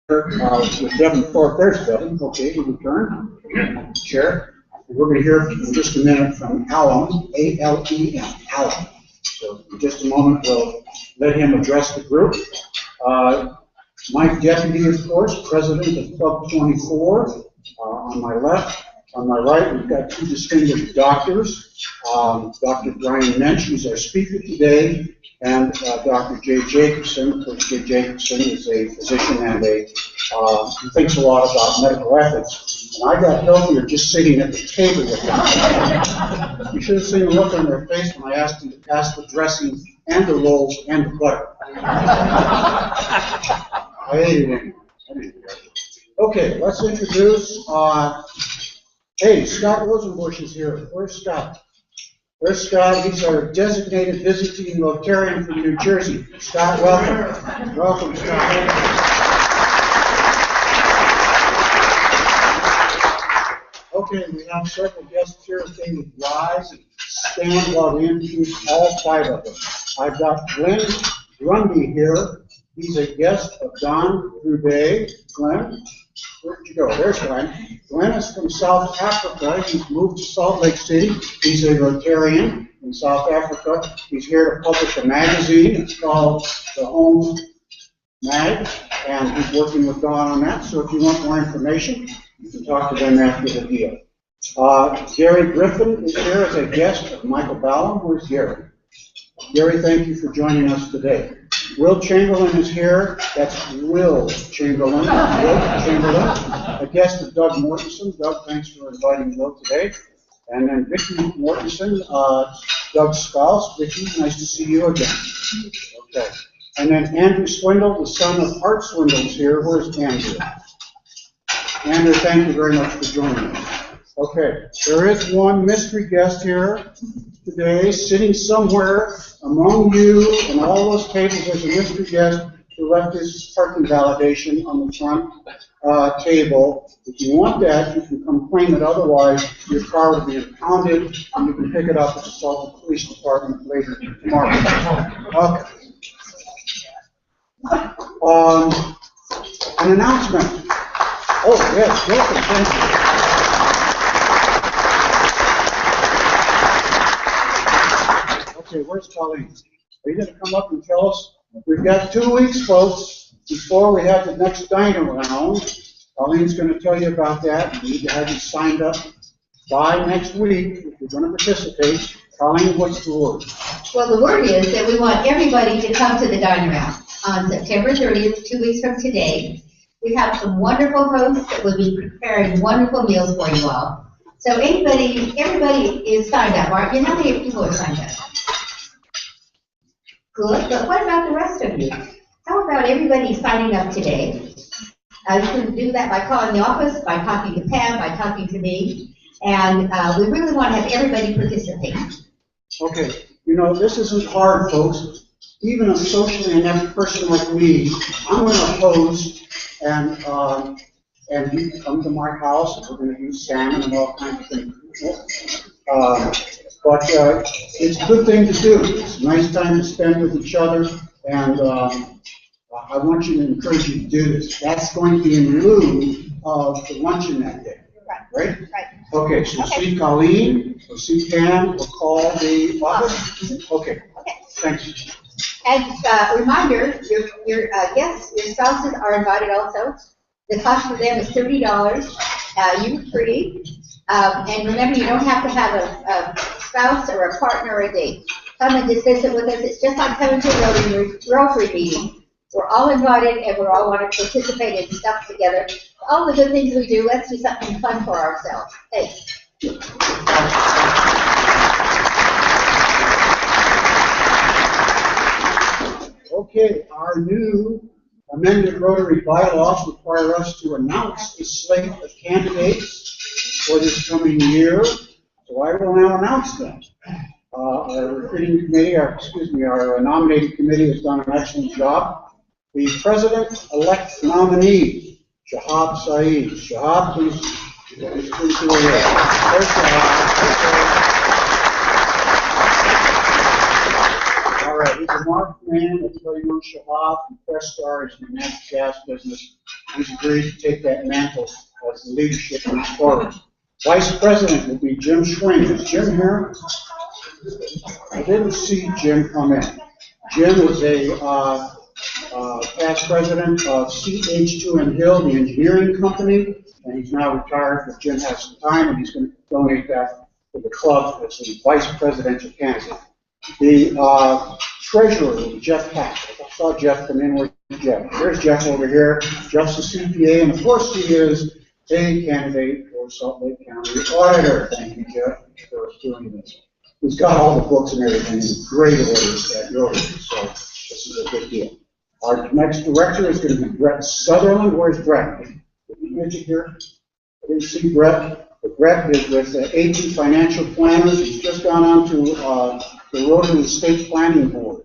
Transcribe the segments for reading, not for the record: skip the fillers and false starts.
with Devin Thorpe. There's Devin. Okay, he returned. Chair. We're going to hear in just a minute from Alem, A-L-E-M, Alem. So in just a moment, we'll let him address the group. Mike Deputy, of course, president of Club 24. On my left. On my right, we've got two distinguished doctors. Dr. Brian Moench, who's our speaker today, and Dr. Jay Jacobson. Of course, Jay Jacobson is a physician and he thinks a lot about medical ethics. And I got healthier just sitting at the table with them. You should have seen the look on their face when I asked them to pass the dressing and the rolls and the butter. I ate it anyway. Okay, let's introduce, hey, Scott Rosenbush is here. Where's Scott? Where's Scott? He's our designated visiting Rotarian from New Jersey. Scott, welcome. Welcome, Scott. Okay, we have several guests here. If they would rise and stand while we introduce all five of them. I've got Glenn Grundy here. He's a guest of Don Rude. Glenn, where'd you go? There's Glenn. Glenn is from South Africa. He's moved to Salt Lake City. He's a Rotarian in South Africa. He's here to publish a magazine. It's called The Home Mag, and he's working with Don on that. So if you want more information, you can talk to them after the deal. Gary Griffin is here as a guest of Michael Ballum. Where's Gary? Gary, thank you for joining us today. Will Chamberlain is here. That's Will Chamberlain. Will Chamberlain. A guest of Doug Mortensen. Doug, thanks for inviting Will today. And then Vicki Mortensen, Doug's spouse. Vicki, nice to see you again. Okay. And then Andrew Swindle, the son of Art Swindle, is here. Where's Andrew? Andrew, thank you very much for joining us. Okay, there is one mystery guest here today, sitting somewhere among you and all those tables. There's a mystery guest who left his parking validation on the front table. If you want that, you can come claim it. Otherwise, your car will be impounded, and you can pick it up at the Salt Lake Police Department later tomorrow. Okay. An announcement. Oh, yes, welcome, thank you. Okay, where's Colleen? Are you going to come up and tell us? We've got 2 weeks, folks, before we have the next diner round. Colleen's going to tell you about that. We need to have you signed up by next week if you're going to participate. Colleen, what's the word? Well, the word is that we want everybody to come to the diner round on September 30th, 2 weeks from today. We have some wonderful hosts that will be preparing wonderful meals for you all. So everybody is signed up, aren't you? How many people are signed up? Good, but what about the rest of you? How about everybody signing up today? You can do that by calling the office, by talking to Pam, by talking to me, and we really want to have everybody participate. Okay, you know, this isn't hard, folks. Even a socially inept person like me, I'm going to host, and you can come to my house, and we're going to use salmon and all kinds of things. But it's a good thing to do. It's a nice time to spend with each other, and I want you to encourage you to do this. That's going to be in lieu of the luncheon that day. Right? Right. Okay, so we'll see Colleen, we'll see Pam, we'll call the office. Okay. Thank you. And reminder, your guests, your spouses are invited also. The cost for them is $30. You're free. And remember, you don't have to have a spouse or a partner or a date. Come and just visit with us. It's just like coming to a Rotary meeting. We're all invited, and we all want to participate in stuff together. All the good things we do, let's do something fun for ourselves. Thanks. Okay, our new amended Rotary bylaws require us to announce the slate of candidates for this coming year. So I will now announce them. Our recruiting committee, our nominating committee has done an excellent job. The president-elect nominee, Shahab Saeed. Shahab, please do a There's Shahab. All right, he's a marked man. Everybody knows Shahab from Press Star. He's in the natural gas business. He's agreed to take that mantle as the leadership moves forward. Vice President will be Jim Schwing. Is Jim here? I didn't see Jim come in. Jim is a past president of CH2 and Hill, the engineering company, and he's now retired, but Jim has some time, and he's going to donate that to the club as the vice presidential candidate. The treasurer will be Jeff Hatch. I saw Jeff come in with Jeff. There's Jeff over here. Jeff's a CPA, and of course he is a candidate for Salt Lake County auditor. Thank you, Jeff, for doing this. He's got all the books and everything in great orders at Rotary, so this is a good deal. Our next director is going to be Brett Sutherland. Where's Brett? Did you mention here? I didn't see Brett. But Brett is with AT Financial Planners. He's just gone on to the Rotary State Planning Board.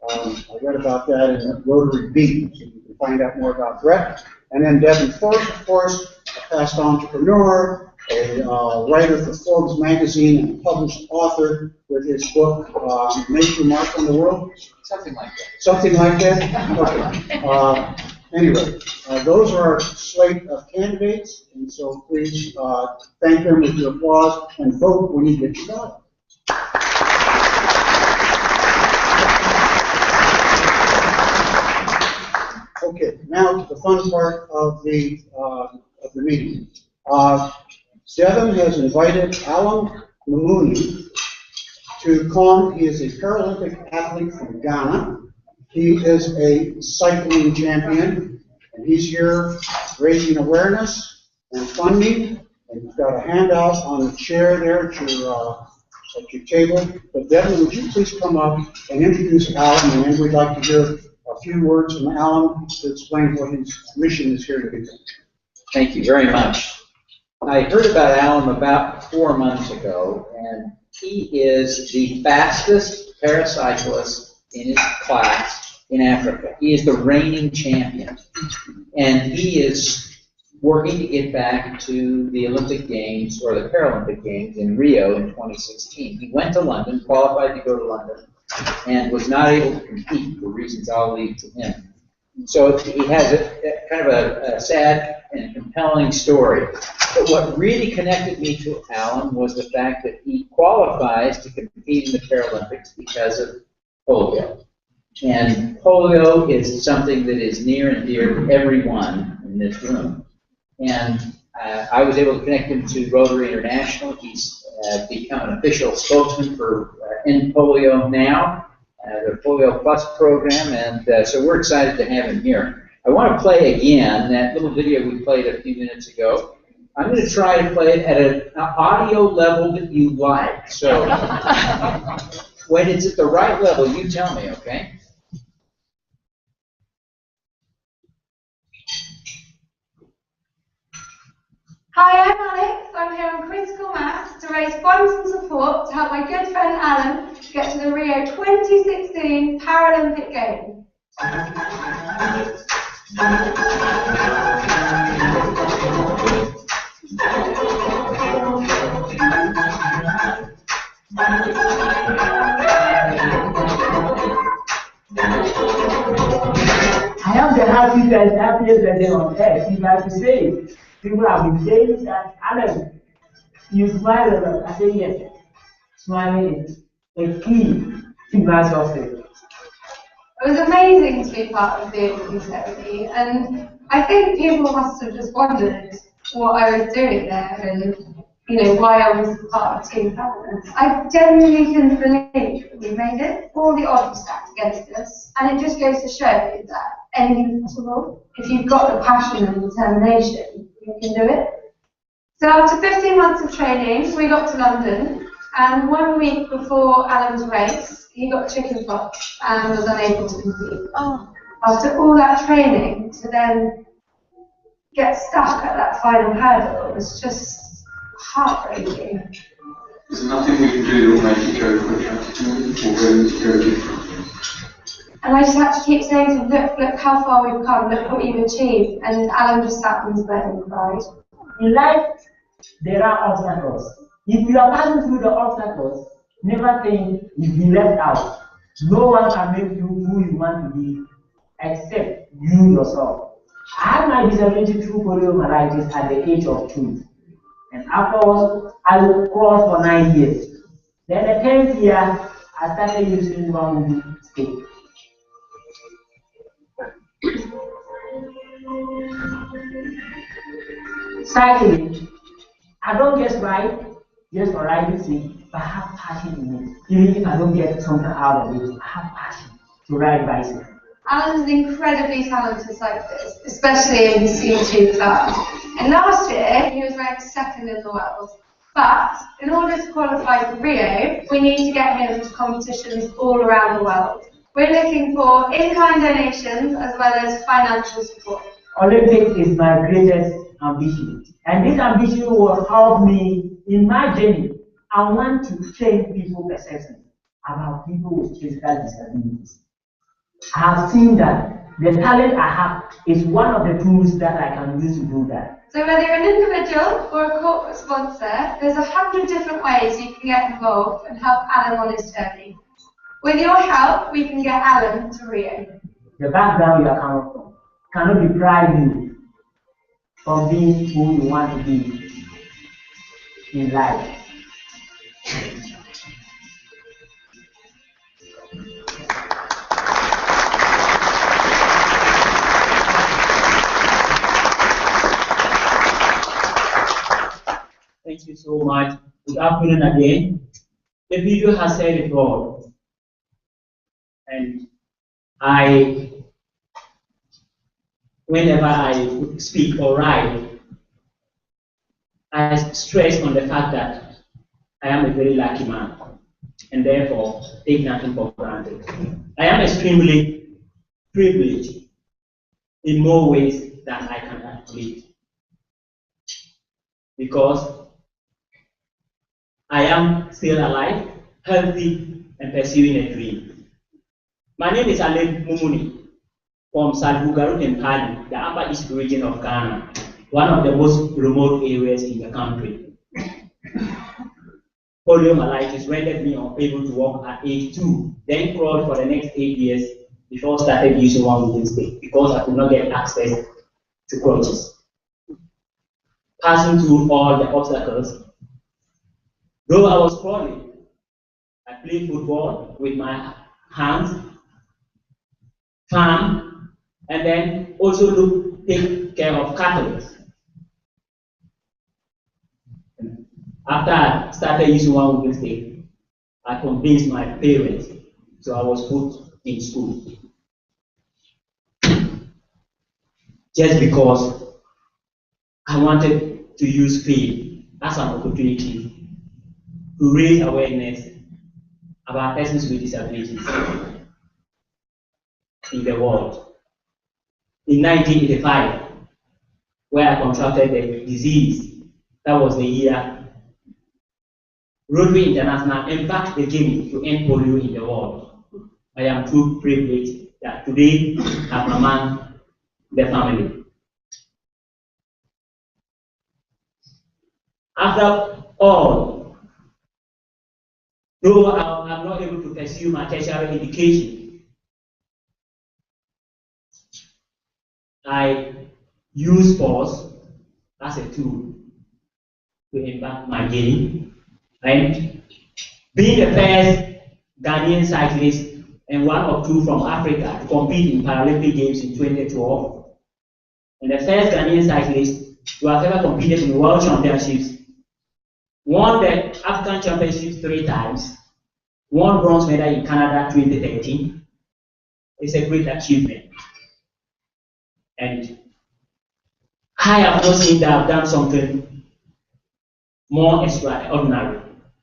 I read about that in Rotary Beat, so you can find out more about Brett. And then Devin Fork, of course, a past entrepreneur, a writer for Forbes magazine, and a published author with his book, Make Your Mark on the World? Something like that. Something like that? Okay. Anyway, those are our slate of candidates, and so please thank them with your applause and vote when you get your ballot. Okay, now to the fun part of the meeting. Devin has invited Alem Mumuni to come. He is a Paralympic athlete from Ghana. He is a cycling champion, and he's here raising awareness and funding. And you've got a handout on the chair there at your table. But Devin, would you please come up and introduce Alem, and then we'd like to hear a few words from Alem to explain what his mission is here to do. Thank you very much. I heard about Alem about 4 months ago, and he is the fastest paracyclist in his class in Africa. He is the reigning champion, and he is working to get back to the Olympic Games or the Paralympic Games in Rio in 2016. He went to London, qualified to go to London, and was not able to compete for reasons I'll leave to him. So he has a kind of a sad and compelling story. But what really connected me to Alem was the fact that he qualifies to compete in the Paralympics because of polio. And polio is something that is near and dear to everyone in this room. And I was able to connect him to Rotary International. He's become an official spokesman for End Polio Now, the Polio Plus program, and so we're excited to have him here. I want to play again that little video we played a few minutes ago. I'm going to try to play it at an audio level that you like. So when it's at the right level, you tell me, okay? Hi, I'm Alex. I'm here on Critical Mass to raise funds and support to help my good friend Alem get to the Rio 2016 Paralympic Games. I am the happiest person on earth, if I have to say it. People have been saying that, Alem, you smile a lot. I say yes. Smiling is a key to my success. It was amazing to be part of the opening ceremony, and I think people must have just wondered what I was doing there and, you know, why I was part of Team Parliament. I genuinely couldn't believe that we made it. All the odds stacked against us, and it just goes to show that anything's possible. If you've got the passion and determination, you can do it. So after 15 months of training, we got to London, and 1 week before Alem's race, he got chickenpox and was unable to compete. Oh. After all that training, to then get stuck at that final hurdle was just heartbreaking. There's nothing we can do that will make it go quicker or go different. And I just had to keep saying to him, look how far we've come, look what you've achieved. And Alem just sat on his bed and cried. In life, there are obstacles. If you are passing through the obstacles, never think you've been left out. No one can make you who you want to be except you yourself. I had my disability through poliomyelitis at the age of 2. And afterwards, I would crawl for 9 years. Then the 10th year, I started using one stick. Cycling, I don't just ride, just for riding sake, but I have passion in it. Even if I don't get something out of it, I have passion to ride bicycle. Alan is an incredibly talented cyclist, especially in his C2 class. And last year, he was ranked 2nd in the world. But in order to qualify for Rio, we need to get him to competitions all around the world. We're looking for in-kind donations as well as financial support. Olympics is my greatest ambition. And this ambition will help me in my journey. I want to change people's perception about people with physical disabilities. I have seen that the talent I have is one of the tools that I can use to do that. So whether you're an individual or a corporate sponsor, there's 100 different ways you can get involved and help Alan on his journey. With your help, we can get Alan to Rio. The background you are coming from cannot deprive you from being who you want to be in life. Thank you so much. Good afternoon again. The video has said it all. And whenever I speak or write, I stress on the fact that I am a very lucky man and therefore take nothing for granted. I am extremely privileged in more ways than I can admit, because I am still alive, healthy, and pursuing a dream. My name is Alem Mumuni from Salbugaru in Pali, the Upper East region of Ghana, one of the most remote areas in the country. Poliomyelitis rendered me unable to walk at age 2, then crawled for the next 8 years before I started using one wooden stick because I could not get access to crutches. Passing through all the obstacles, though I was crawling, I played football with my hands, farm, and then also take care of cattle. After I started using one wooden stick, I convinced my parents, so I was put in school. Just because I wanted to use faith as an opportunity to raise awareness about persons with disabilities in the world. In 1985, where I contracted the disease, that was the year Rotary International embarked the journey to end polio in the world. I am too privileged that today I'm among the family. After all, though I'm not able to pursue my tertiary education, I use sports as a tool to embark my journey. And being the first Ghanaian cyclist and one of 2 from Africa to compete in Paralympic Games in 2012, and the first Ghanaian cyclist to have ever competed in World Championships, won the African Championships 3 times, won bronze medal in Canada 2013. It's a great achievement. And I have not seen that I've done something more extraordinary,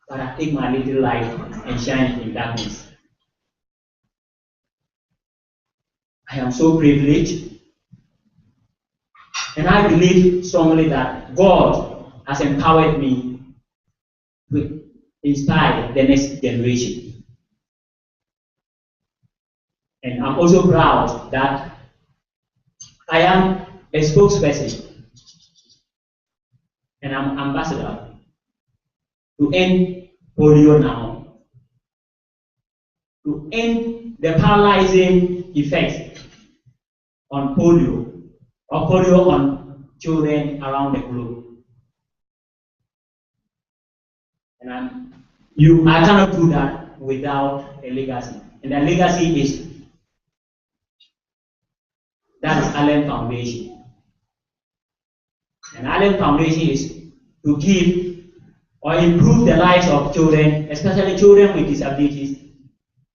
but I take my little light and shine in darkness. I am so privileged, and I believe strongly that God has empowered me to inspire the next generation. And I'm also proud that I am a spokesperson and I'm ambassador to end polio now, to end the paralyzing effects on polio of polio on children around the globe. And I cannot do that without a legacy. And the legacy is that is Alem Foundation. And Alem Foundation is to give or improve the lives of children, especially children with disabilities,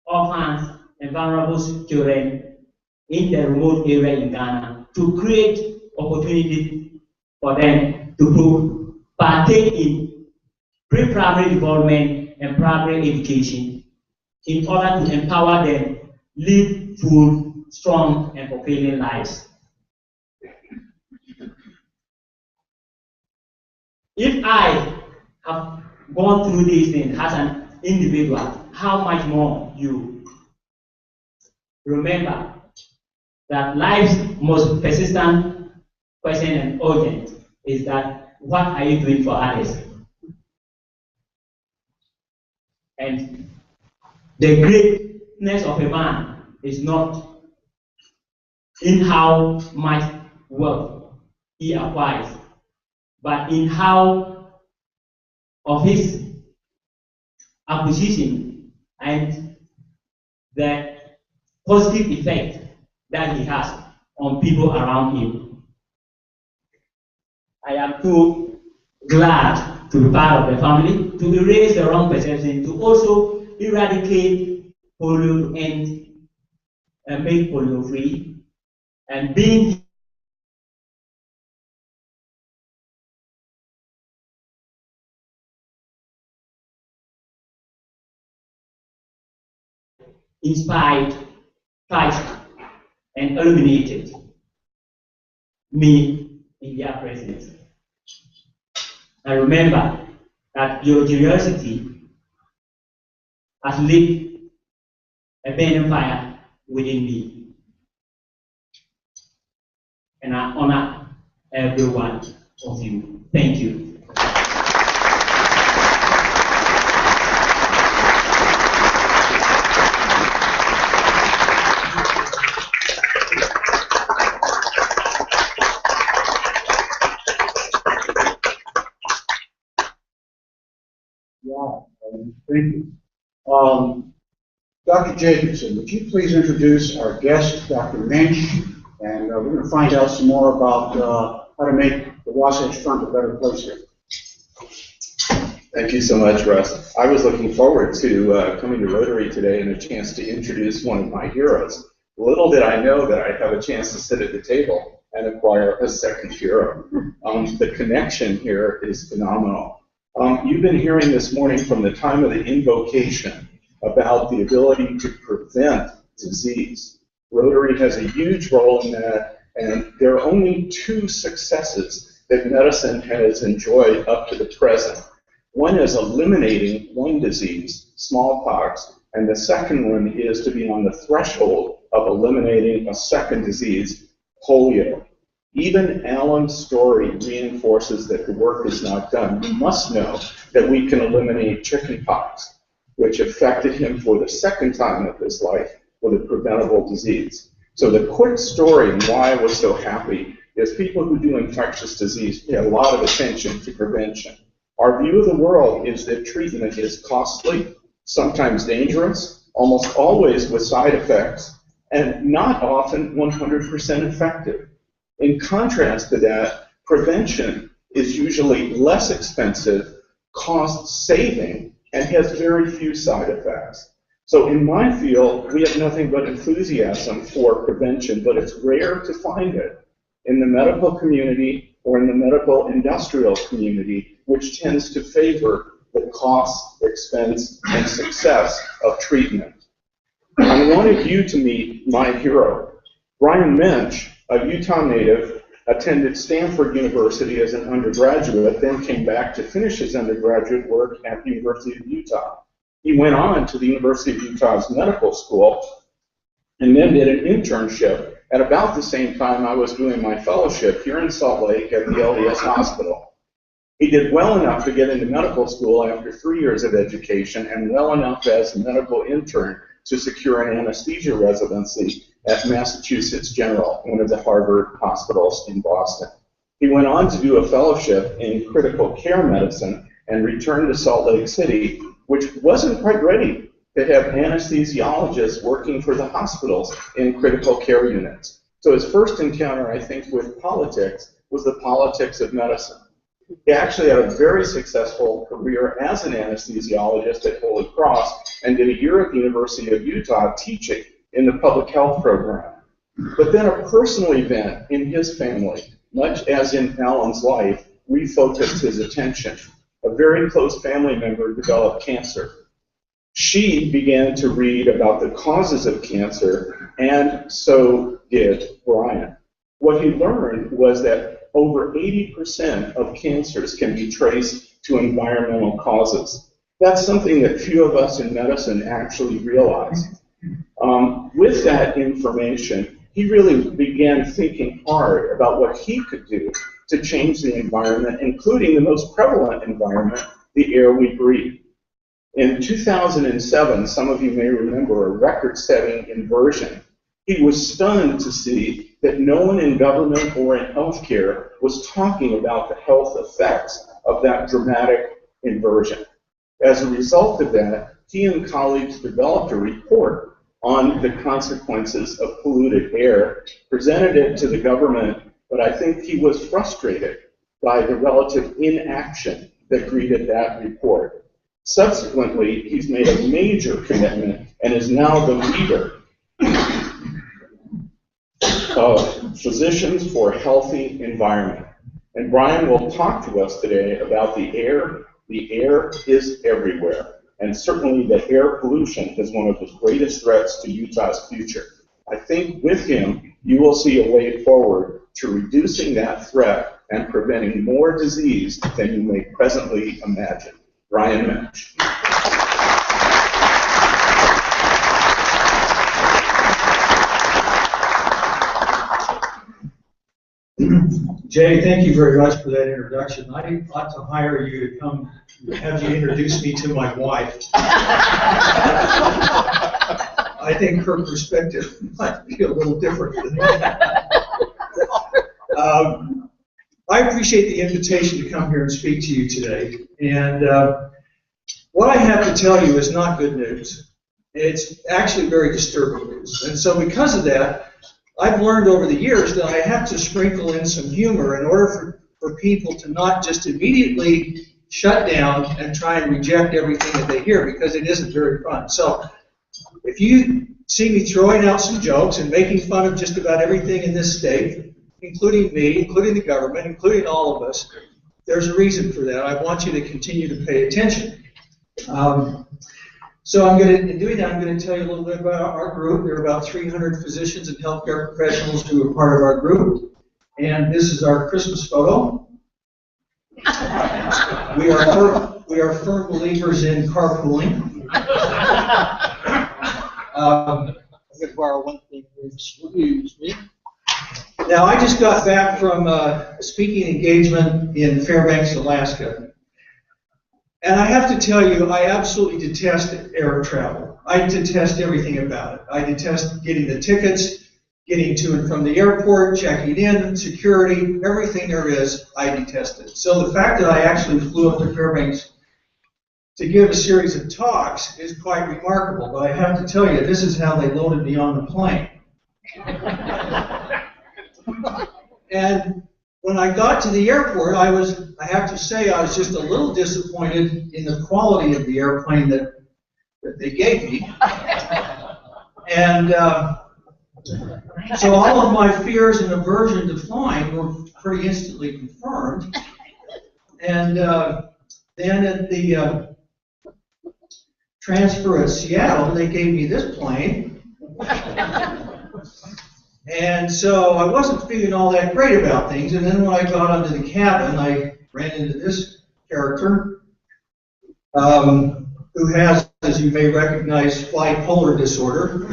orphans, and vulnerable children in the remote area in Ghana, to create opportunities for them to partake in pre-primary development and primary education in order to empower them live full, strong, and fulfilling lives. If I have gone through these things as an individual, how much more you? Remember that life's most persistent question and urgent is that what are you doing for others? And the greatness of a man is not in how much wealth he acquires, but in how of his acquisition and the positive effect that he has on people around him. I am too glad to be part of the family, to erase the wrong perception, to also eradicate polio and make polio free, and being inspired, touched, and illuminated me in their presence. I remember that your curiosity has lit a burning fire within me. And I honor every one of you. Thank you. Thank you. Dr. Jacobson, would you please introduce our guest, Dr. Moench, and we're going to find out some more about how to make the Wasatch Front a better place here. Thank you so much, Russ. I was looking forward to coming to Rotary today and a chance to introduce one of my heroes. Little did I know that I'd have a chance to sit at the table and acquire a second hero. The connection here is phenomenal. You've been hearing this morning from the time of the invocation about the ability to prevent disease. Rotary has a huge role in that, and there are only two successes that medicine has enjoyed up to the present. One is eliminating one disease, smallpox, and the second one is to be on the threshold of eliminating a second disease, polio. Even Alem's story reinforces that the work is not done. You must know that we can eliminate chickenpox, which affected him for the second time of his life with a preventable disease. So the quick story and why I was so happy is people who do infectious disease pay a lot of attention to prevention. Our view of the world is that treatment is costly, sometimes dangerous, almost always with side effects, and not often 100% effective. In contrast to that, prevention is usually less expensive, cost-saving, and has very few side effects. So in my field, we have nothing but enthusiasm for prevention, but it's rare to find it in the medical community or in the medical industrial community, which tends to favor the cost, expense, and success of treatment. I wanted you to meet my hero. Brian Moench, a Utah native, attended Stanford University as an undergraduate, then came back to finish his undergraduate work at the University of Utah. He went on to the University of Utah's medical school and then did an internship at about the same time I was doing my fellowship here in Salt Lake at the LDS Hospital. He did well enough to get into medical school after 3 years of education and well enough as a medical intern to secure an anesthesia residency at Massachusetts General, one of the Harvard hospitals in Boston. He went on to do a fellowship in critical care medicine and returned to Salt Lake City, which wasn't quite ready to have anesthesiologists working for the hospitals in critical care units. So his first encounter, I think, with politics was the politics of medicine. He actually had a very successful career as an anesthesiologist at Holy Cross and did a year at the University of Utah teaching in the public health program. But then a personal event in his family, much as in Alem's life, refocused his attention. A very close family member developed cancer. She began to read about the causes of cancer, and so did Brian. What he learned was that over 80% of cancers can be traced to environmental causes. That's something that few of us in medicine actually realize. With that information, he really began thinking hard about what he could do to change the environment, including the most prevalent environment, the air we breathe. In 2007, some of you may remember a record-setting inversion. He was stunned to see that no one in government or in healthcare was talking about the health effects of that dramatic inversion. As a result of that, he and colleagues developed a report on the consequences of polluted air, presented it to the government, but I think he was frustrated by the relative inaction that greeted that report. Subsequently, he's made a major commitment and is now the leader of Physicians for a Healthy Environment. And Brian will talk to us today about the air. The air is everywhere. And certainly the air pollution is one of the greatest threats to Utah's future. I think with him, you will see a way forward to reducing that threat and preventing more disease than you may presently imagine. Brian Moench. Jay, thank you very much for that introduction. I ought to hire you to come have you introduce me to my wife. I think her perspective might be a little different than mine. I appreciate the invitation to come here and speak to you today. And what I have to tell you is not good news. It's actually very disturbing news. And so because of that, I've learned over the years that I have to sprinkle in some humor in order for people to not just immediately shut down and try and reject everything that they hear, because it isn't very fun. So if you see me throwing out some jokes and making fun of just about everything in this state, including me, including the government, including all of us, there's a reason for that. I want you to continue to pay attention. So in doing that, I'm going to tell you a little bit about our group. There are about 300 physicians and healthcare professionals who are part of our group. And this is our Christmas photo. We are firm believers in carpooling. I'm going to borrow one thing. Now, I just got back from a speaking engagement in Fairbanks, Alaska. And I have to tell you, I absolutely detest air travel. I detest everything about it. I detest getting the tickets, getting to and from the airport, checking in, security, everything there is, I detest it. So the fact that I actually flew up to Fairbanks to give a series of talks is quite remarkable. But I have to tell you, this is how they loaded me on the plane. And when I got to the airport, I have to say, I was just a little disappointed in the quality of the airplane that they gave me. And so all of my fears and aversion to flying were pretty instantly confirmed. And then at the transfer at Seattle, they gave me this plane. And so I wasn't feeling all that great about things. And then when I got onto the cabin, I ran into this character who has, as you may recognize, bipolar disorder,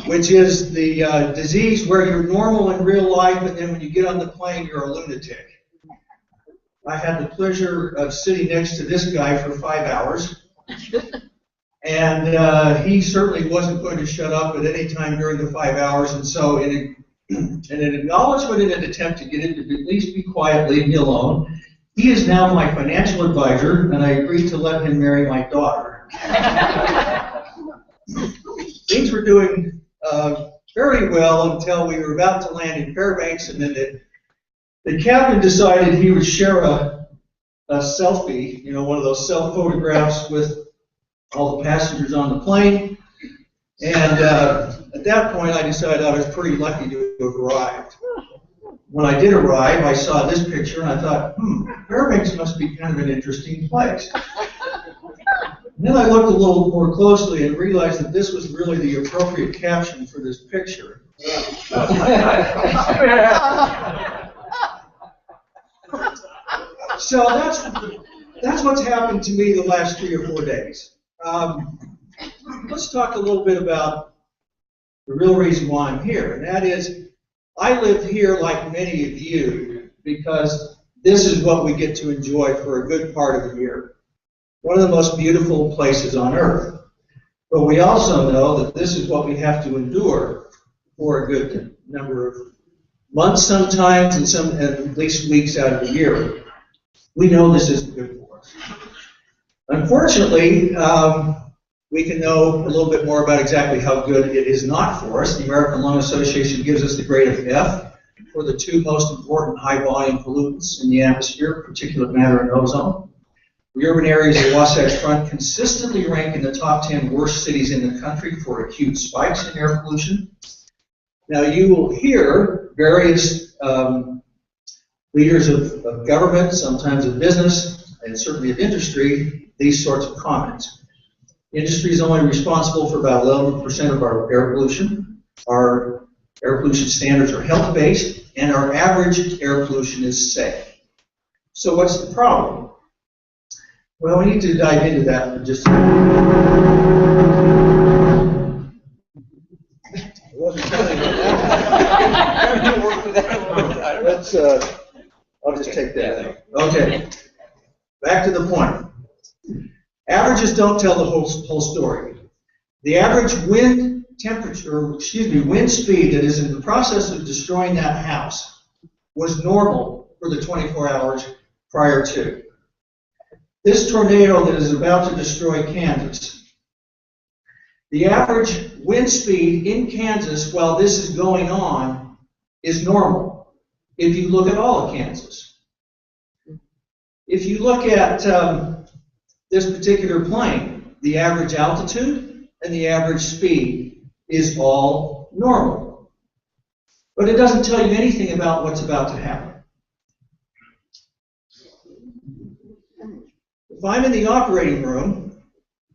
which is the disease where you're normal in real life, and then when you get on the plane, you're a lunatic. I had the pleasure of sitting next to this guy for 5 hours. And he certainly wasn't going to shut up at any time during the 5 hours. And so in an acknowledgement in an attempt to get him to at least be quiet, leave me alone, he is now my financial advisor, and I agreed to let him marry my daughter. Things were doing very well until we were about to land in Fairbanks, and then the captain decided he would share a selfie, one of those self-photographs with all the passengers on the plane. And at that point, I decided I was pretty lucky to have arrived. When I did arrive, I saw this picture, and I thought, Fairbanks must be kind of an interesting place. And then I looked a little more closely and realized that this was really the appropriate caption for this picture. So that's what's happened to me the last 3 or 4 days. Let's talk a little bit about the real reason why I'm here, and that is I live here like many of you because this is what we get to enjoy for a good part of the year. One of the most beautiful places on earth. But we also know that this is what we have to endure for a good number of months sometimes, and at least weeks out of the year. We know this isn't good for us. Unfortunately, we can know a little bit more about exactly how good it is not for us. The American Lung Association gives us the grade of F for the 2 most important high-volume pollutants in the atmosphere, particulate matter and ozone. The urban areas of the Wasatch Front consistently rank in the top 10 worst cities in the country for acute spikes in air pollution. Now, you will hear various leaders of government, sometimes of business, and certainly of industry, these sorts of comments. Industry is only responsible for about 11% of our air pollution. Our air pollution standards are health-based, and our average air pollution is safe. So what's the problem? Well, we need to dive into that for just a minute. Let's, I'll just take that. Okay, back to the point. Averages don't tell the whole story. The average wind wind speed that is in the process of destroying that house was normal for the 24 hours prior to. This tornado that is about to destroy Kansas, the average wind speed in Kansas while this is going on is normal if you look at all of Kansas. If you look at this particular plane, the average altitude and the average speed is all normal. But it doesn't tell you anything about what's about to happen. If I'm in the operating room,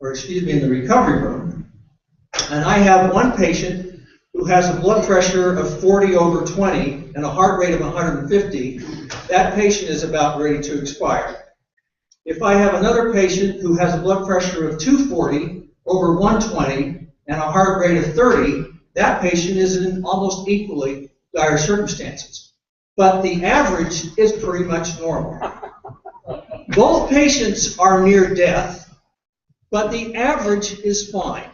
or excuse me, in the recovery room, and I have one patient who has a blood pressure of 40/20 and a heart rate of 150, that patient is about ready to expire. If I have another patient who has a blood pressure of 240/120 and a heart rate of 30, that patient is in almost equally dire circumstances. But the average is pretty much normal. Both patients are near death, but the average is fine.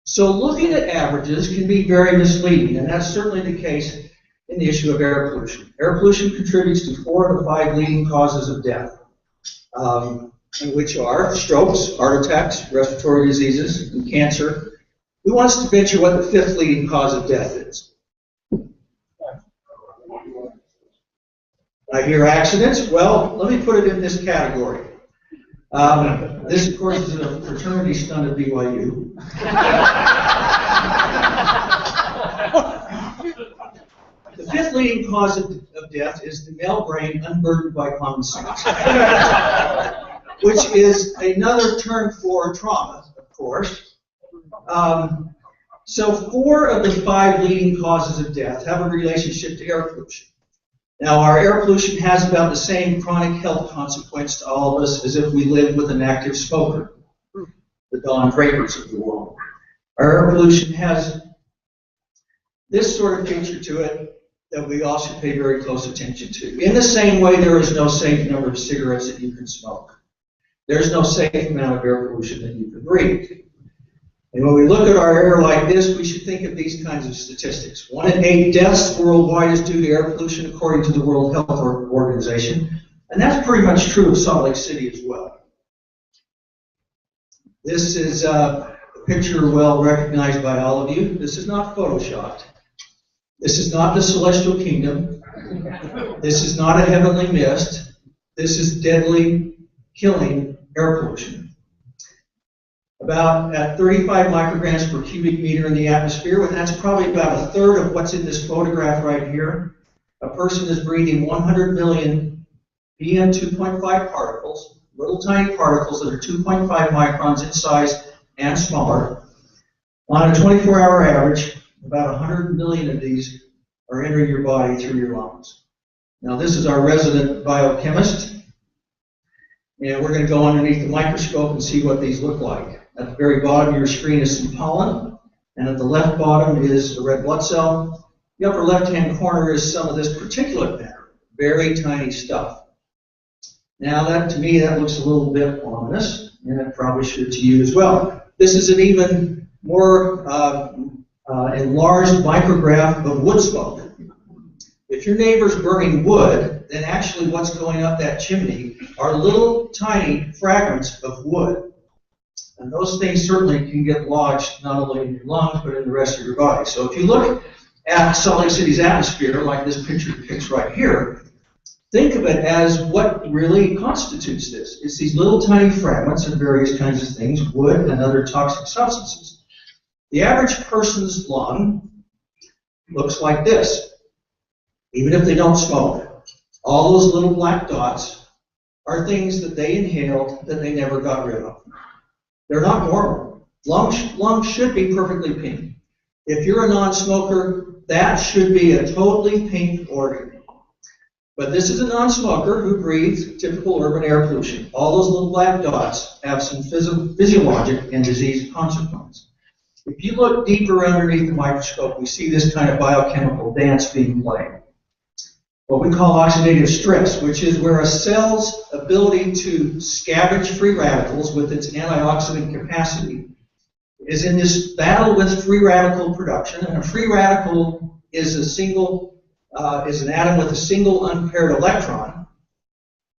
So looking at averages can be very misleading, and that's certainly the case in the issue of air pollution. Air pollution contributes to 4 of the 5 leading causes of death, which are strokes, heart attacks, respiratory diseases, and cancer. Who wants to venture what the 5th leading cause of death is? I hear accidents. Well, let me put it in this category. This, of course, is a fraternity stunt at BYU. The 5th leading cause of death is the male brain unburdened by common sense, which is another term for trauma, of course. So 4 of the 5 leading causes of death have a relationship to air pollution. Now, our air pollution has about the same chronic health consequence to all of us as if we lived with an active smoker, the Don Drapers of the world. Our air pollution has this sort of feature to it that we all should pay very close attention to. In the same way, there is no safe number of cigarettes that you can smoke. There's no safe amount of air pollution that you can breathe. And when we look at our air like this, we should think of these kinds of statistics. 1 in 8 deaths worldwide is due to air pollution, according to the World Health Organization. And that's pretty much true of Salt Lake City as well. This is a picture well recognized by all of you. This is not photoshopped. This is not the celestial kingdom. This is not a heavenly mist. This is deadly, killing air pollution. About at 35 micrograms per cubic meter in the atmosphere, and that's probably about a third of what's in this photograph right here. A person is breathing 100 million PM 2.5 particles, little tiny particles that are 2.5 microns in size and smaller. On a 24-hour average, about 100 million of these are entering your body through your lungs. Now, this is our resident biochemist, and we're going to go underneath the microscope and see what these look like. At the very bottom of your screen is some pollen, and at the left bottom is a red blood cell. The upper left-hand corner is some of this particulate matter, very tiny stuff. Now, that to me, that looks a little bit ominous, and it probably should to you as well. This is an even more enlarged micrograph of wood smoke. If your neighbor's burning wood, then actually what's going up that chimney are little tiny fragments of wood. And those things certainly can get lodged not only in your lungs, but in the rest of your body. So if you look at Salt Lake City's atmosphere, like this picture depicts right here, think of it as what really constitutes this. It's these little tiny fragments of various kinds of things, wood and other toxic substances. The average person's lung looks like this, even if they don't smoke. All those little black dots are things that they inhaled that they never got rid of. They're not normal. Lungs should be perfectly pink. If you're a non-smoker, that should be a totally pink organ. But this is a non-smoker who breathes typical urban air pollution. All those little black dots have some physiologic and disease consequence. If you look deeper underneath the microscope, we see this kind of biochemical dance being played. What we call oxidative stress, which is where a cell's ability to scavenge free radicals with its antioxidant capacity is in this battle with free radical production. And a free radical is an atom with a single unpaired electron.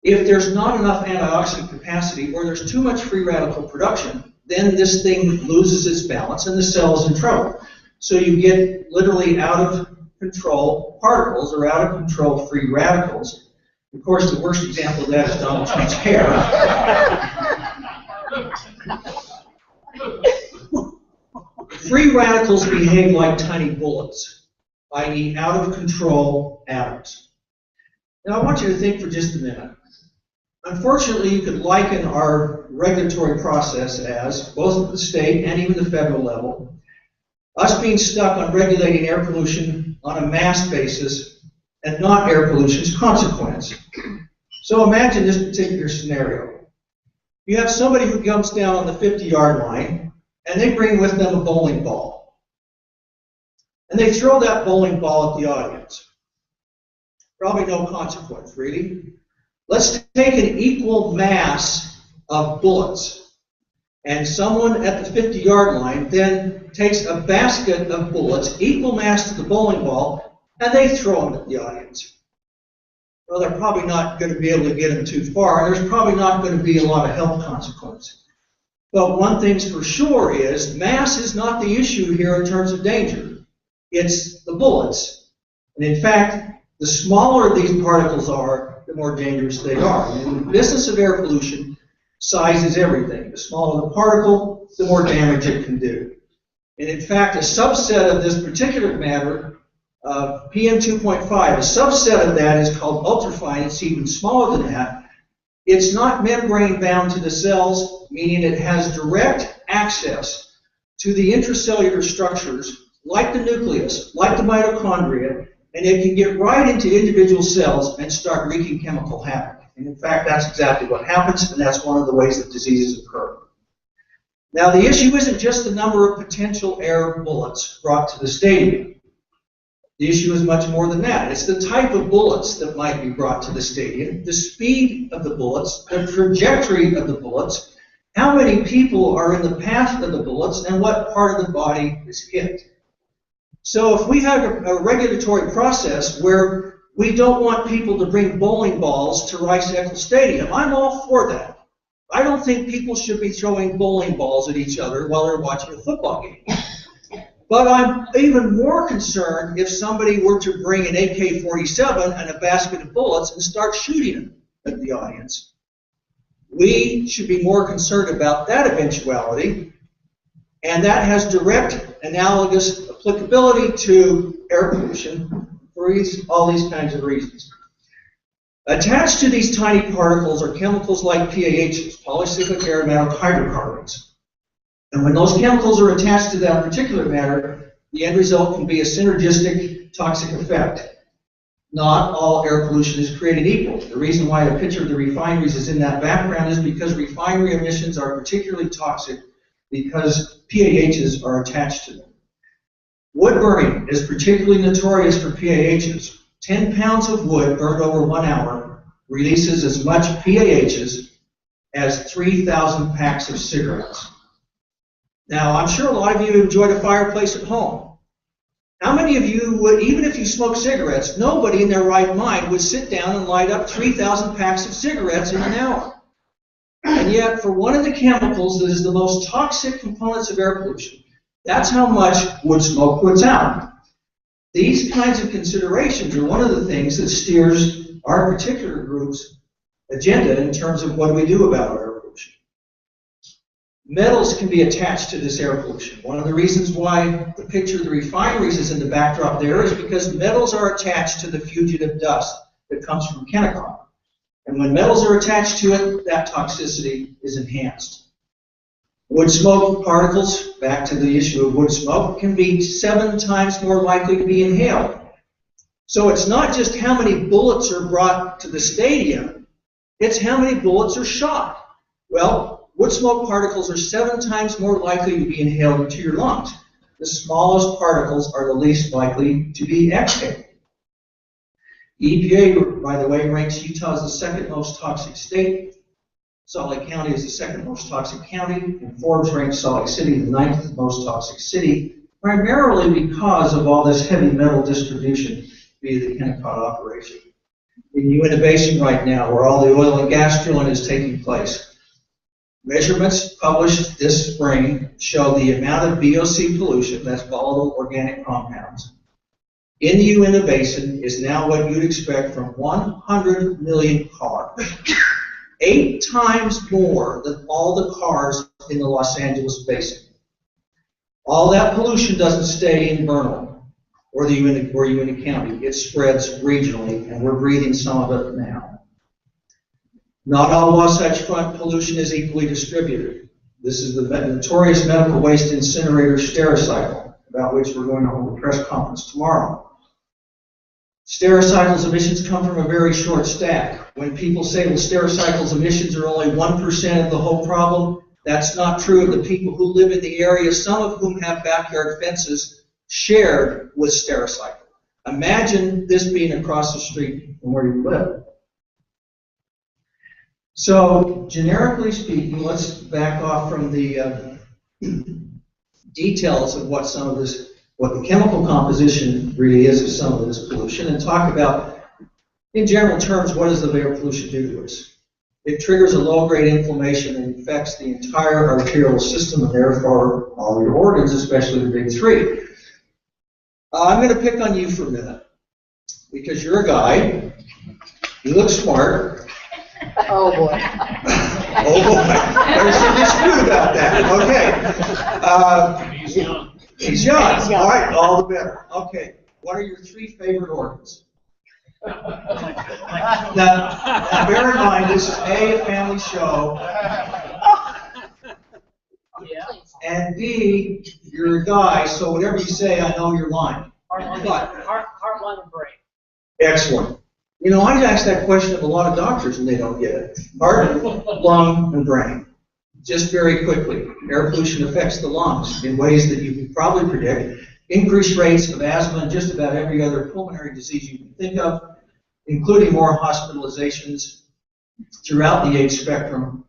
If there's not enough antioxidant capacity, or there's too much free radical production, then this thing loses its balance and the cell is in trouble. So you get literally out of control particles or out of control free radicals. Of course, the worst example of that is Donald Trump's hair. Free radicals behave like tiny bullets, i.e. out of control atoms. Now I want you to think for just a minute. Unfortunately, you could liken our regulatory process as, both at the state and even the federal level, us being stuck on regulating air pollution on a mass basis and not air pollution's consequence. So imagine this particular scenario. You have somebody who comes down on the 50-yard line, and they bring with them a bowling ball. And they throw that bowling ball at the audience. Probably no consequence, really. Let's take an equal mass of bullets, and someone at the 50-yard line then takes a basket of bullets, equal mass to the bowling ball, and they throw them at the audience. Well, they're probably not going to be able to get them too far, and there's probably not going to be a lot of health consequence. But one thing's for sure is mass is not the issue here in terms of danger. It's the bullets. And in fact, the smaller these particles are, the more dangerous they are. And in the business of air pollution, size is everything. The smaller the particle, the more damage it can do. And in fact, a subset of this particular matter, PM 2.5, a subset of that is called ultrafine. It's even smaller than that. It's not membrane bound to the cells, meaning it has direct access to the intracellular structures, like the nucleus, like the mitochondria, and it can get right into individual cells and start wreaking chemical havoc. And in fact, that's exactly what happens, and that's one of the ways that diseases occur. Now, the issue isn't just the number of potential air bullets brought to the stadium. The issue is much more than that. It's the type of bullets that might be brought to the stadium, the speed of the bullets, the trajectory of the bullets, how many people are in the path of the bullets and what part of the body is hit. So if we have a regulatory process where we don't want people to bring bowling balls to Rice-Eccles Stadium, I'm all for that. I don't think people should be throwing bowling balls at each other while they're watching a football game. But I'm even more concerned if somebody were to bring an AK-47 and a basket of bullets and start shooting them at the audience. We should be more concerned about that eventuality, and that has direct analogous applicability to air pollution for all these kinds of reasons. Attached to these tiny particles are chemicals like PAHs, polycyclic aromatic hydrocarbons. And when those chemicals are attached to that particular matter, the end result can be a synergistic toxic effect. Not all air pollution is created equal. The reason why a picture of the refineries is in that background is because refinery emissions are particularly toxic because PAHs are attached to them. Wood burning is particularly notorious for PAHs. 10 pounds of wood burned over 1 hour releases as much PAHs as 3,000 packs of cigarettes. Now, I'm sure a lot of you enjoyed a fireplace at home. How many of you would, even if you smoke cigarettes, nobody in their right mind would sit down and light up 3,000 packs of cigarettes in an hour? And yet, for one of the chemicals that is the most toxic components of air pollution, that's how much wood smoke puts out. These kinds of considerations are one of the things that steers our particular group's agenda in terms of what we do about our air pollution. Metals can be attached to this air pollution. One of the reasons why the picture of the refineries is in the backdrop there is because metals are attached to the fugitive dust that comes from Kennecott. And when metals are attached to it, that toxicity is enhanced. Wood smoke particles, back to the issue of wood smoke, can be 7 times more likely to be inhaled. So it's not just how many bullets are brought to the stadium, it's how many bullets are shot. Well, wood smoke particles are 7 times more likely to be inhaled into your lungs. The smallest particles are the least likely to be exhaled. The EPA, by the way, ranks Utah as the second most toxic state. Salt Lake County is the second most toxic county, and Forbes ranks Salt Lake City the 9th most toxic city, primarily because of all this heavy metal distribution via the Kennecott operation. In Uinta Basin right now, where all the oil and gas drilling is taking place, measurements published this spring show the amount of VOC pollution, that's volatile organic compounds, in the Uinta Basin is now what you'd expect from 100 million cars. 8 times more than all the cars in the Los Angeles Basin. All that pollution doesn't stay in Vernal or Uinta County. It spreads regionally, and we're breathing some of it now. Not all Wasatch Front pollution is equally distributed. This is the notorious medical waste incinerator Stericycle, about which we're going to hold a press conference tomorrow. Stericycle's emissions come from a very short stack. When people say, well, Stericycle's emissions are only 1% of the whole problem, that's not true of the people who live in the area, some of whom have backyard fences shared with Stericycle. Imagine this being across the street from where you live. So, generically speaking, let's back off from the details of what the chemical composition really is of some of this pollution, and talk about, in general terms, what does the air pollution do to us? It triggers a low-grade inflammation and affects the entire arterial system, and therefore all your organs, especially the big 3. I'm going to pick on you for a minute, because you're a guy, you look smart. Oh boy. Oh boy, there's some dispute about that. Okay. He's young. He's young. All right, all the better. Okay. What are your 3 favorite organs? Now, bear in mind, this is A, a family show, and B, you're a guy, so whatever you say, I know you're lying. Heart, lung, and brain. Excellent. You know, I ask that question of a lot of doctors, and they don't get it. Heart, lung, and brain. Just very quickly, air pollution affects the lungs in ways that you can probably predict. Increased rates of asthma and just about every other pulmonary disease you can think of, including more hospitalizations throughout the age spectrum.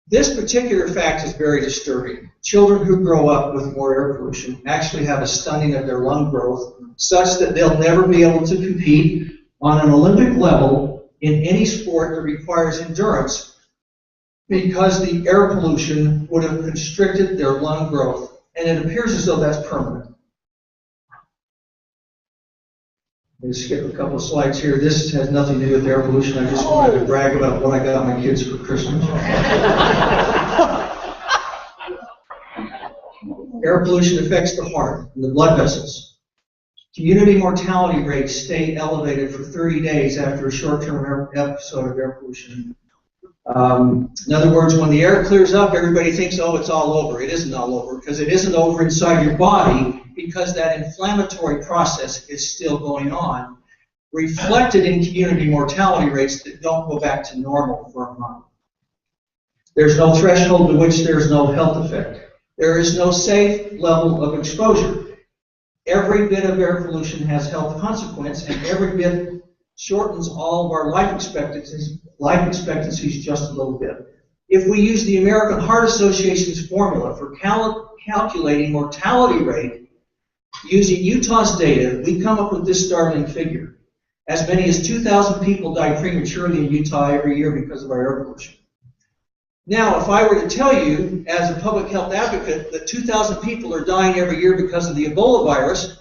This particular fact is very disturbing. Children who grow up with more air pollution actually have a stunning of their lung growth such that they'll never be able to compete on an Olympic level in any sport that requires endurance because the air pollution would have constricted their lung growth. And it appears as though that's permanent. Let me skip a couple of slides here. This has nothing to do with air pollution. I just wanted to brag about what I got my kids for Christmas. Air pollution affects the heart and the blood vessels. Community mortality rates stay elevated for 30 days after a short-term episode of air pollution. In other words, when the air clears up, everybody thinks, oh, it's all over. It isn't all over, because it isn't over inside your body, because that inflammatory process is still going on, reflected in community mortality rates that don't go back to normal for a month. There's no threshold to which there's no health effect. There is no safe level of exposure. Every bit of air pollution has health consequence, and every bit shortens all of our life expectancies just a little bit. If we use the American Heart Association's formula for calculating mortality rate, using Utah's data, we come up with this startling figure. As many as 2,000 people die prematurely in Utah every year because of our air pollution. Now, if I were to tell you, as a public health advocate, that 2,000 people are dying every year because of the Ebola virus,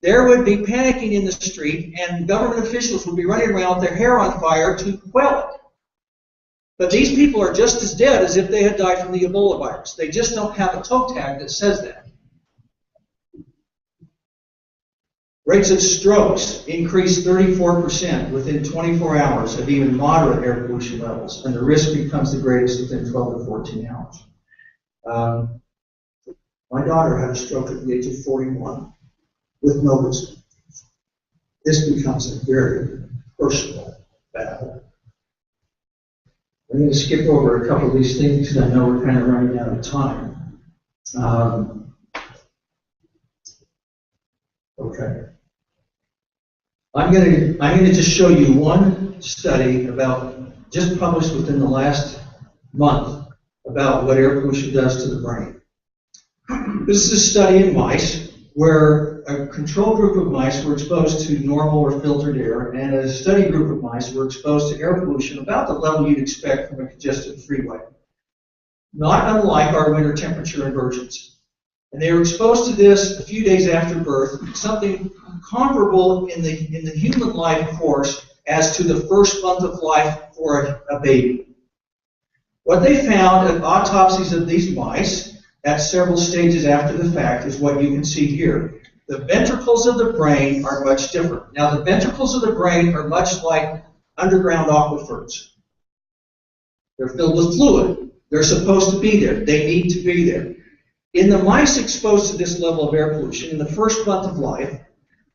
there would be panicking in the street, and government officials would be running around with their hair on fire to quell it. But these people are just as dead as if they had died from the Ebola virus. They just don't have a toe tag that says that. Rates of strokes increase 34% within 24 hours of even moderate air pollution levels, and the risk becomes the greatest within 12 to 14 hours. My daughter had a stroke at the age of 41 with no risk. This becomes a very personal battle. I'm going to skip over a couple of these things because I know we're kind of running out of time. Okay. I'm going to just show you one study about, just published within the last month, about what air pollution does to the brain. This is a study in mice where a control group of mice were exposed to normal or filtered air, and a study group of mice were exposed to air pollution about the level you'd expect from a congested freeway, not unlike our winter temperature inversions. And they were exposed to this a few days after birth, something comparable in the human life course as to the first month of life for a baby. What they found at autopsies of these mice at several stages after the fact is what you can see here. The ventricles of the brain are much different. Now, the ventricles of the brain are much like underground aquifers. They're filled with fluid. They're supposed to be there. They need to be there. In the mice exposed to this level of air pollution in the first month of life,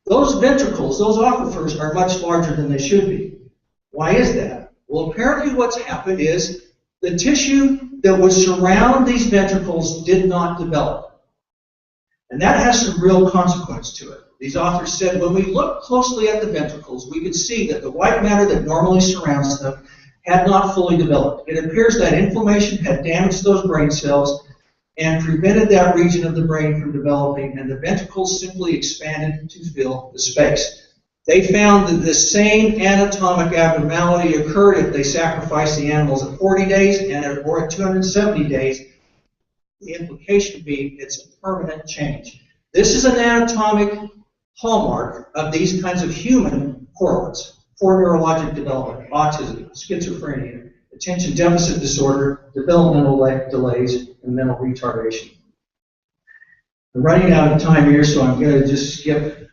those ventricles, those aquifers, are much larger than they should be. Why is that? Well, apparently what's happened is the tissue that would surround these ventricles did not develop. And that has some real consequence to it. These authors said when we looked closely at the ventricles, we could see that the white matter that normally surrounds them had not fully developed. It appears that inflammation had damaged those brain cells and prevented that region of the brain from developing, and the ventricles simply expanded to fill the space. They found that the same anatomic abnormality occurred if they sacrificed the animals at 40 days or at 270 days. The implication being it's a permanent change. This is an anatomic hallmark of these kinds of human correlates for neurologic development: autism, schizophrenia, attention deficit disorder, developmental delays, and mental retardation. I'm running out of time here, so I'm going to just skip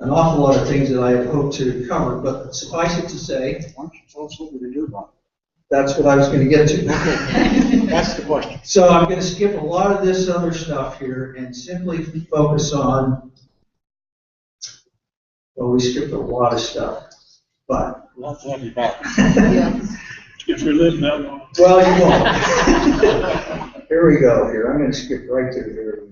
an awful lot of things that I had hoped to cover, but suffice it to say, Why don't you tell us what we're going to do about it? that's what I was going to get to. That's the question. So I'm going to skip a lot of this other stuff here and simply focus on, well, we skipped a lot of stuff, but. We'll have to have you back. If we live that long. Well, you won't. Here we go. Here, I'm going to skip right to here.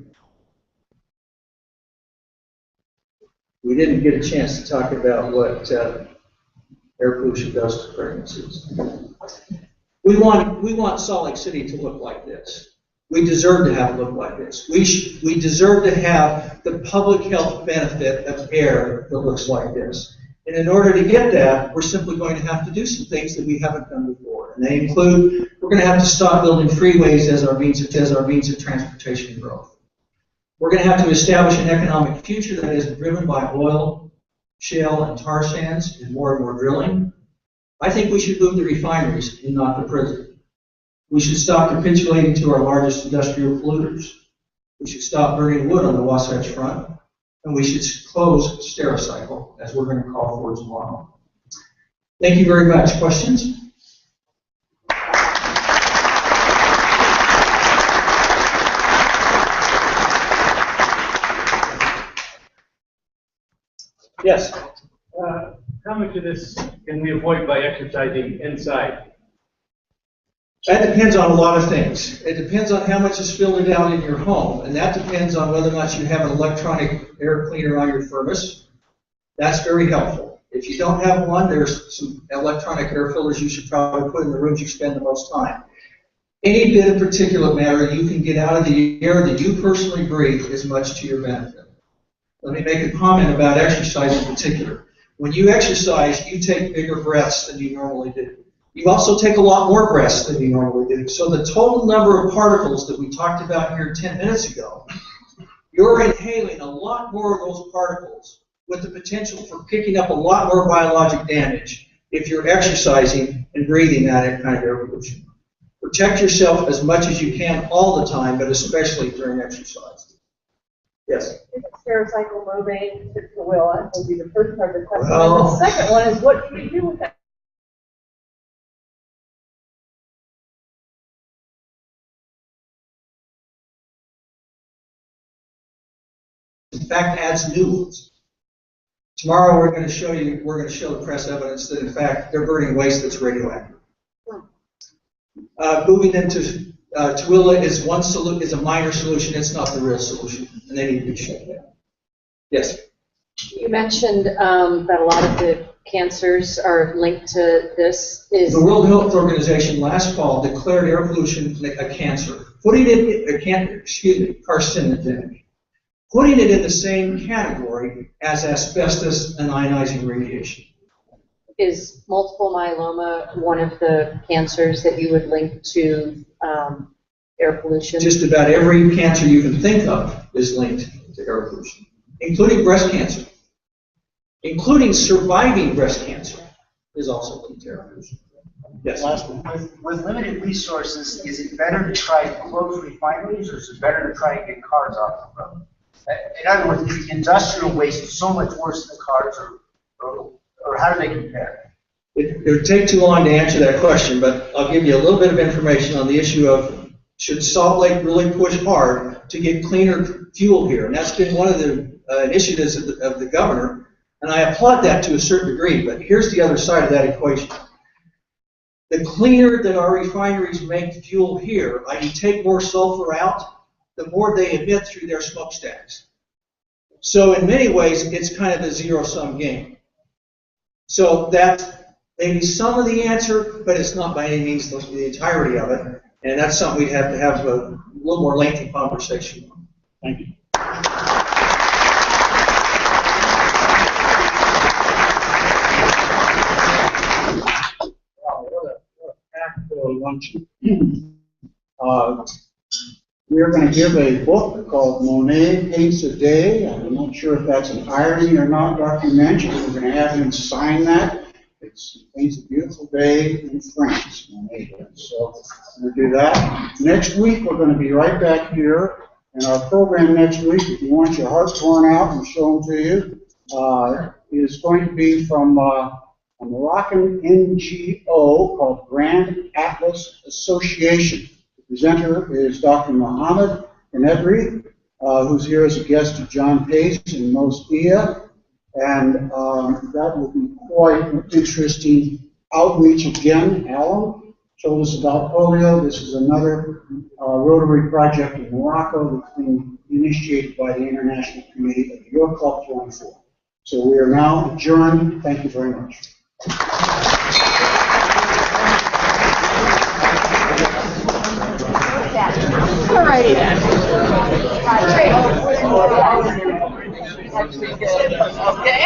We didn't get a chance to talk about what air pollution does to pregnancies. We want Salt Lake City to look like this. We deserve to have it look like this. We deserve to have the public health benefit of air that looks like this. And in order to get that, we're simply going to have to do some things that we haven't done before. And they include, we're going to have to stop building freeways as our means of transportation growth. We're going to have to establish an economic future that isn't driven by oil, shale, and tar sands and more drilling. I think we should move the refineries and not the prison. We should stop capitulating to our largest industrial polluters. We should stop burning wood on the Wasatch Front. And we should close Stericycle, as we're going to call for tomorrow. Thank you very much. Questions? Yes. How much of this can we avoid by exercising inside? That depends on a lot of things. It depends on how much is filtered out in your home, and that depends on whether or not you have an electronic air cleaner on your furnace. That's very helpful. If you don't have one, there's some electronic air filters you should probably put in the rooms you spend the most time. Any bit of particulate matter you can get out of the air that you personally breathe is much to your benefit. Let me make a comment about exercise in particular. When you exercise, you take bigger breaths than you normally do. You also take a lot more breaths than you normally do. So the total number of particles that we talked about here 10 minutes ago, you're inhaling a lot more of those particles with the potential for picking up a lot more biologic damage if you're exercising and breathing that kind of air pollution. Protect yourself as much as you can all the time, but especially during exercise. Yes? Stericycle moving to Willa will be the first part of the question. Well, And the second one is, what can you do with that? in fact, adds new ones. Tomorrow we're going to show the press evidence that in fact they're burning waste that's radioactive. Moving into Tooele is a minor solution. It's not the real solution, and they need to be shut down. Yes. You mentioned that a lot of the cancers are linked to this. The World Health Organization last fall declared air pollution a cancer, putting it carcinogenic. Putting it in the same category as asbestos and ionizing radiation. Is multiple myeloma one of the cancers that you would link to air pollution? Just about every cancer you can think of is linked to air pollution, including breast cancer. Including surviving breast cancer is also linked to air pollution. Yes. Last one. With limited resources, is it better to try to close refineries, or is it better to try and get cars off the road? In other words, is the industrial waste so much worse than the cars, or how do they compare? It would take too long to answer that question, but I'll give you a little bit of information on the issue of should Salt Lake really push hard to get cleaner fuel here? And that's been one of the initiatives of the governor, and I applaud that to a certain degree, but here's the other side of that equation. The cleaner that our refineries make fuel here, i.e. take more sulfur out, the more they emit through their smokestacks. So in many ways, it's kind of a zero-sum game. So that's maybe some of the answer, but it's not by any means the entirety of it. And that's something we'd have to have a little more lengthy conversation on. Thank you. Wow, what a packed luncheon. We're going to give a book called Monet Paints a Day. I'm not sure if that's an irony or not, Dr. Moench. We're going to have him sign that. It paints a beautiful day in France, Monet does. So we're going to do that. Next week, we're going to be right back here. And our program next week, if you want your heart torn out and shown to you, is going to be from a Moroccan NGO called Grand Atlas Association. The presenter is Dr. Mohammed Enebri, who's here as a guest of John Pace and Mos Ia, and that will be quite an interesting outreach again. Alem told us about polio. This is another Rotary project in Morocco that's being initiated by the International Committee of Your Club 24. So we are now adjourned. Thank you very much. Okay,